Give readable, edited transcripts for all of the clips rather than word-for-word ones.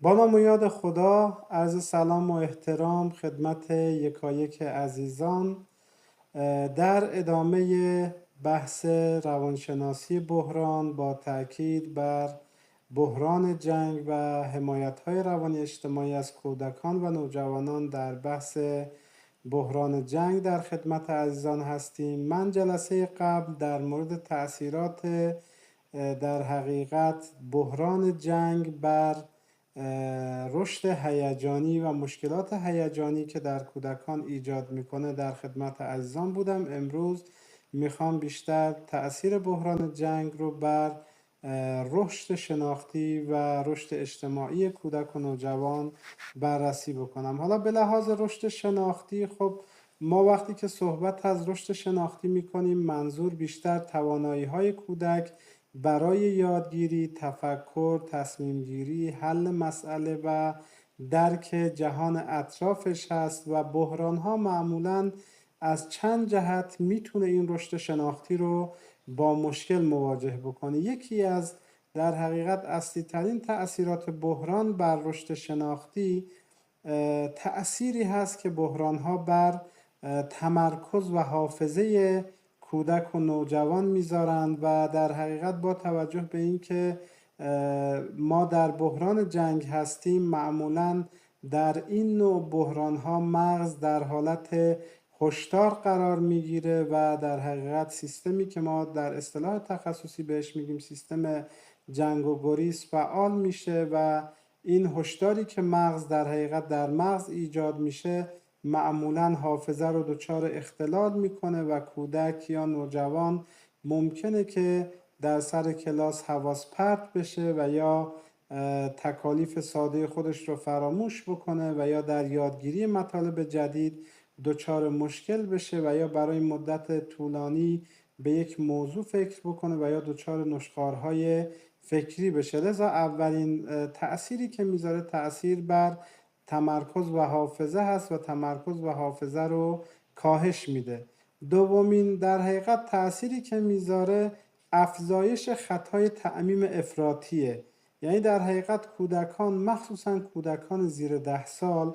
با نام و یاد خدا، عرض سلام و احترام خدمت یکایک عزیزان. در ادامه بحث روانشناسی بحران با تاکید بر بحران جنگ و حمایت‌های روانی اجتماعی از کودکان و نوجوانان در بحث بحران جنگ در خدمت عزیزان هستیم. من جلسه قبل در مورد تأثیرات در حقیقت بحران جنگ بر رشد هیجانی و مشکلات هیجانی که در کودکان ایجاد میکنه در خدمت عزیزان بودم. امروز میخوام بیشتر تأثیر بحران جنگ رو بر رشد شناختی و رشد اجتماعی کودک و نوجوان بررسی بکنم. حالا به لحاظ رشد شناختی، خب ما وقتی که صحبت از رشد شناختی میکنیم منظور بیشتر توانایی های کودک برای یادگیری، تفکر، تصمیم گیری، حل مسئله و درک جهان اطرافش هست و بحران ها معمولاً از چند جهت میتونه این رشد شناختی رو با مشکل مواجه بکنه. یکی از در حقیقت اصلی ترین تأثیرات بحران بر رشد شناختی تأثیری هست که بحران ها بر تمرکز و حافظه کودک و نوجوان میذارند و در حقیقت با توجه به اینکه ما در بحران جنگ هستیم، معمولاً در این نوع بحران ها مغز در حالت هشدار قرار میگیره و در حقیقت سیستمی که ما در اصطلاح تخصصی بهش میگیم سیستم جنگ و گریز فعال میشه و این هشداری که مغز در حقیقت در مغز ایجاد میشه معمولاً حافظه رو دچار اختلال میکنه و کودک یا نوجوان ممکنه که در سر کلاس حواس پرت بشه و یا تکالیف ساده خودش رو فراموش بکنه و یا در یادگیری مطالب جدید دچار مشکل بشه و یا برای مدت طولانی به یک موضوع فکر بکنه و یا دچار نشخوارهای فکری بشه. لذا اولین تأثیری که میذاره تأثیر بر تمرکز و حافظه هست و تمرکز و حافظه رو کاهش میده. دومین در حقیقت تأثیری که میذاره افزایش خطای تعمیم افراطیه. یعنی در حقیقت کودکان، مخصوصا کودکان زیر 10 سال،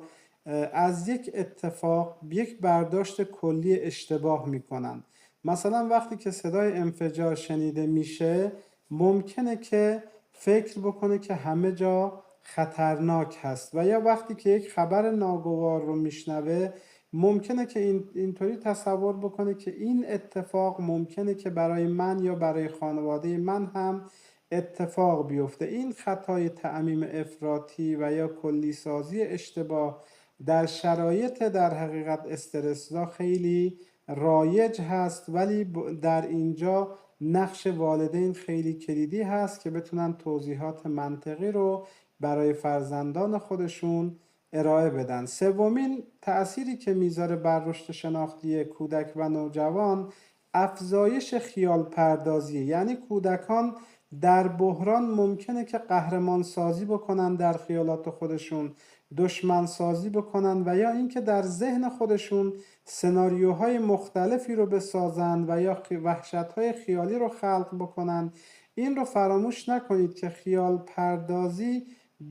از یک اتفاق یک برداشت کلی اشتباه میکنن. مثلا وقتی که صدای انفجار شنیده میشه ممکنه که فکر بکنه که همه جا خطرناک هست و یا وقتی که یک خبر ناگوار رو میشنوه ممکنه که اینطوری تصور بکنه که این اتفاق ممکنه که برای من یا برای خانواده من هم اتفاق بیفته. این خطای تعمیم افراطی و یا کلی سازی اشتباه در شرایط در حقیقت استرس‌زا خیلی رایج هست، ولی در اینجا نقش والدین خیلی کلیدی هست که بتونن توضیحات منطقی رو برای فرزندان خودشون ارائه بدن. سومین تأثیری که میذاره بر رشد شناختی کودک و نوجوان افزایش خیال پردازی، یعنی کودکان در بحران ممکنه که قهرمان سازی بکنن در خیالات خودشون، دشمن سازی بکنن و یا اینکه در ذهن خودشون سناریوهای مختلفی رو بسازن و یا وحشت‌های خیالی رو خلق بکنن. این رو فراموش نکنید که خیال پردازی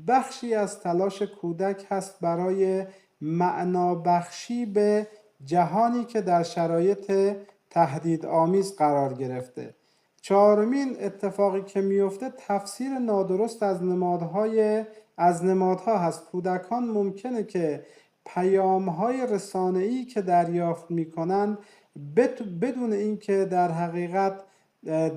بخشی از تلاش کودک هست برای معنا بخشی به جهانی که در شرایط تهدیدآمیز قرار گرفته. چهارمین اتفاقی که میفته تفسیر نادرست از نمادها هست. کودکان ممکنه که پیام‌های رسانه‌ای که دریافت می‌کنند بدون اینکه در حقیقت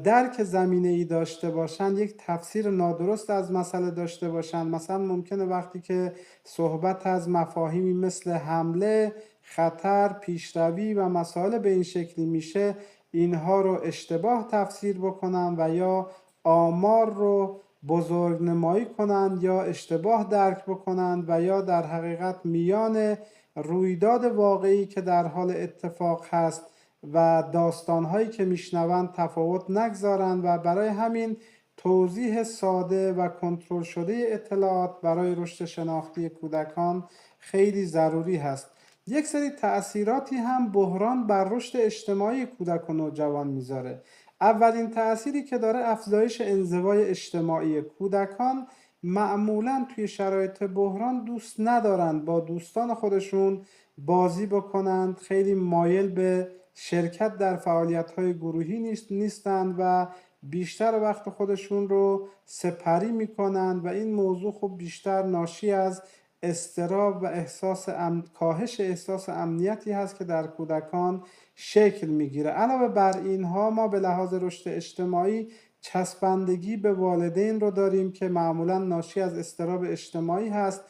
درک زمینه‌ای داشته باشند یک تفسیر نادرست از مسئله داشته باشند. مثلا ممکنه وقتی که صحبت از مفاهیمی مثل حمله، خطر، پیشروی و مسائل به این شکلی میشه اینها رو اشتباه تفسیر بکنن و یا آمار رو بزرگ نمایی کنند یا اشتباه درک بکنند و یا در حقیقت میان رویداد واقعی که در حال اتفاق هست و داستانهایی که میشنوند تفاوت نگذارند و برای همین توضیح ساده و کنترل شده اطلاعات برای رشد شناختی کودکان خیلی ضروری هست. یک سری تأثیراتی هم بحران بر رشد اجتماعی کودک و نوجوان میذاره. اولین تأثیری که داره افزایش انزوای اجتماعی کودکان معمولا توی شرایط بحران دوست ندارند با دوستان خودشون بازی بکنند، خیلی مایل به شرکت در فعالیت‌های گروهی نیستند و بیشتر وقت خودشون رو سپری میکنند و این موضوع خب بیشتر ناشی از اضطراب و کاهش احساس امنیتی هست که در کودکان شکل میگیره. علاوه بر اینها ما به لحاظ رشد اجتماعی چسبندگی به والدین رو داریم که معمولا ناشی از اضطراب اجتماعی هست.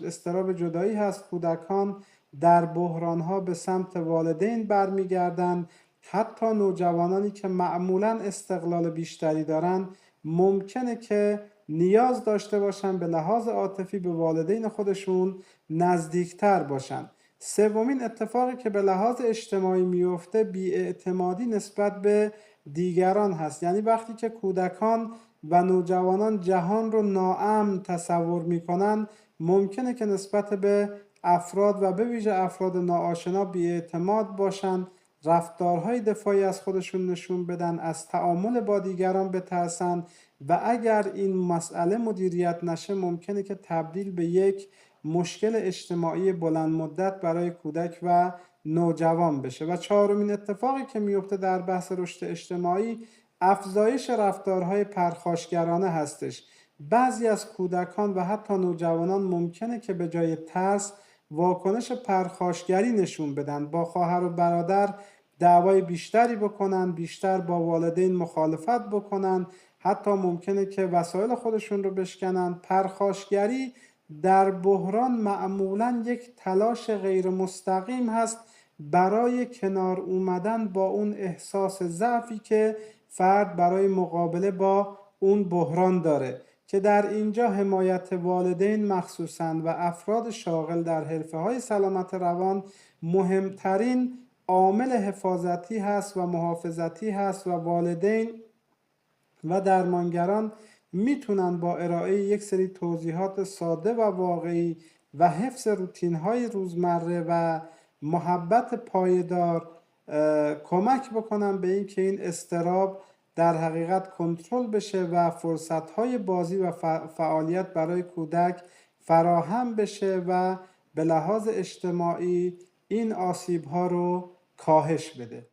اضطراب جدایی هست. کودکان در بحرانها به سمت والدین برمیگردند. حتی نوجوانانی که معمولا استقلال بیشتری دارند ممکنه که نیاز داشته باشن به لحاظ عاطفی به والدین خودشون نزدیکتر باشن. سومین اتفاقی که به لحاظ اجتماعی میفته بی‌اعتمادی نسبت به دیگران هست. یعنی وقتی که کودکان و نوجوانان جهان رو ناامن تصور میکنن ممکنه که نسبت به افراد و به ویژه افراد ناآشنا بی‌اعتماد باشن، رفتارهای دفاعی از خودشون نشون بدن، از تعامل با دیگران بترسن و اگر این مسئله مدیریت نشه ممکنه که تبدیل به یک مشکل اجتماعی بلند مدت برای کودک و نوجوان بشه. و چهارمین اتفاقی که میفته در بحث رشد اجتماعی افزایش رفتارهای پرخاشگرانه هستش. بعضی از کودکان و حتی نوجوانان ممکنه که به جای ترس واکنش پرخاشگری نشون بدن، با خواهر و برادر دعوای بیشتری بکنن، بیشتر با والدین مخالفت بکنن، حتی ممکنه که وسایل خودشون رو بشکنن. پرخاشگری در بحران معمولا یک تلاش غیر مستقیم هست برای کنار اومدن با اون احساس ضعفی که فرد برای مقابله با اون بحران داره، که در اینجا حمایت والدین مخصوصاً و افراد شاغل در حرفه‌های سلامت روان مهمترین عامل حفاظتی هست و محافظتی هست و والدین و درمانگران میتونن با ارائه یک سری توضیحات ساده و واقعی و حفظ روتین‌های روزمره و محبت پایدار کمک بکنن به این که این اضطراب در حقیقت کنترل بشه و فرصت‌های بازی و فعالیت برای کودک فراهم بشه و به لحاظ اجتماعی این آسیب‌ها رو کاهش بده.